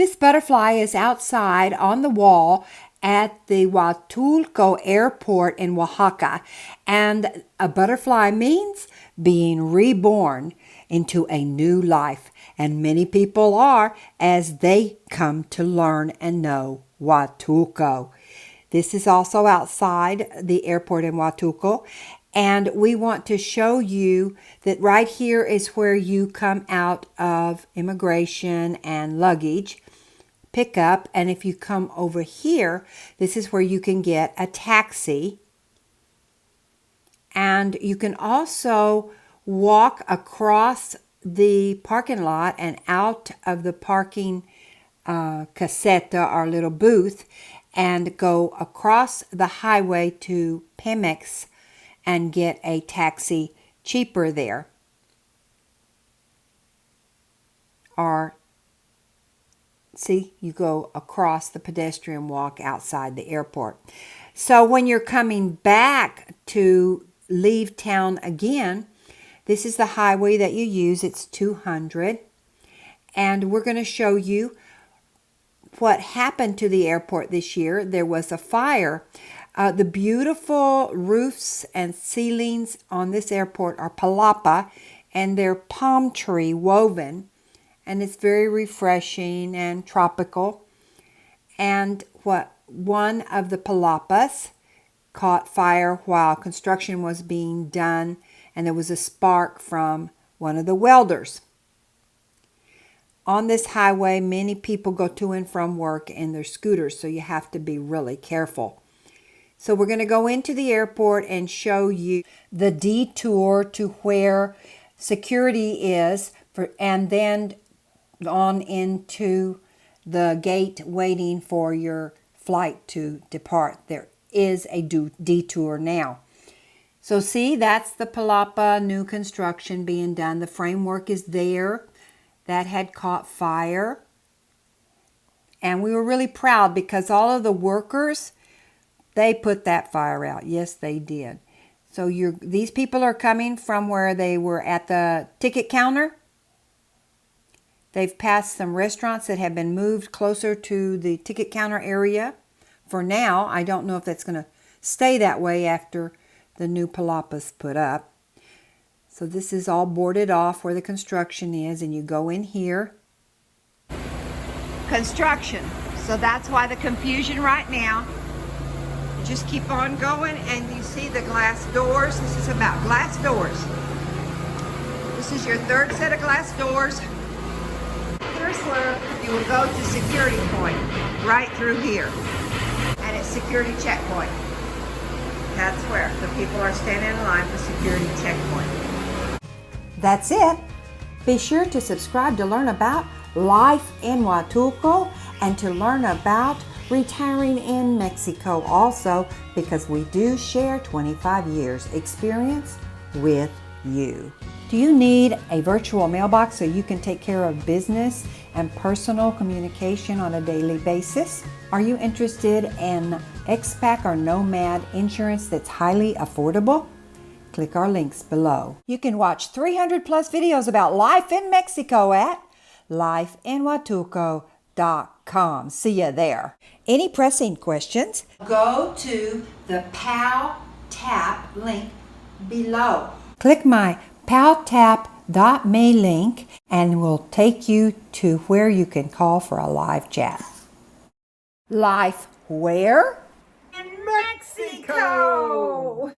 This butterfly is outside on the wall at the Huatulco Airport in Oaxaca. And a butterfly means being reborn into a new life. And many people are as they come to learn and know Huatulco. This is also outside the airport in Huatulco. And we want to show you that right here is where you come out of immigration and luggage pickup. And if you come over here, this is where you can get a taxi. And you can also walk across the parking lot and out of the parking caseta, our little booth, and go across the highway to Pemex and get a taxi cheaper there. Or, see, you go across the pedestrian walk outside the airport. So when you're coming back to leave town again, this is the highway that you use. It's 200. And we're going to show you what happened to the airport this year. There was a fire. The beautiful roofs and ceilings on this airport are palapa, and they're palm tree woven, and it's very refreshing and tropical. And one of the palapas caught fire while construction was being done, and there was a spark from one of the welders. On this highway, many people go to and from work in their scooters, so you have to be really careful. So we're going to go into the airport and show you the detour to where security is, and then on into the gate waiting for your flight to depart. There is a detour now. So see, that's the Palapa new construction being done. The framework is there. That had caught fire. And we were really proud because all of the workers, they put that fire out. Yes, they did. So these people are coming from where they were at the ticket counter. They've passed some restaurants that have been moved closer to the ticket counter area. For now, I don't know if that's going to stay that way after the new palapas put up. So this is all boarded off where the construction is, and you go in here. Construction. So that's why the confusion right now. You just keep on going, and you see the glass doors. This is about glass doors. This is your third set of glass doors. Here's where you will go to security point, right through here. And it's security checkpoint. That's where the people are standing in line for security checkpoint. That's it. Be sure to subscribe to learn about life in Huatulco and to learn about retiring in Mexico also, because we do share 25 years experience with you. Do you need a virtual mailbox so you can take care of business and personal communication on a daily basis? Are you interested in expat or nomad insurance that's highly affordable? Click our links below. You can watch 300 plus videos about life in Mexico at lifeinhuatulco.com. See you there. Any pressing questions? Go to the PAL Tap link below. Click my paltap.me link and we'll take you to where you can call for a live chat. Life where? In Mexico!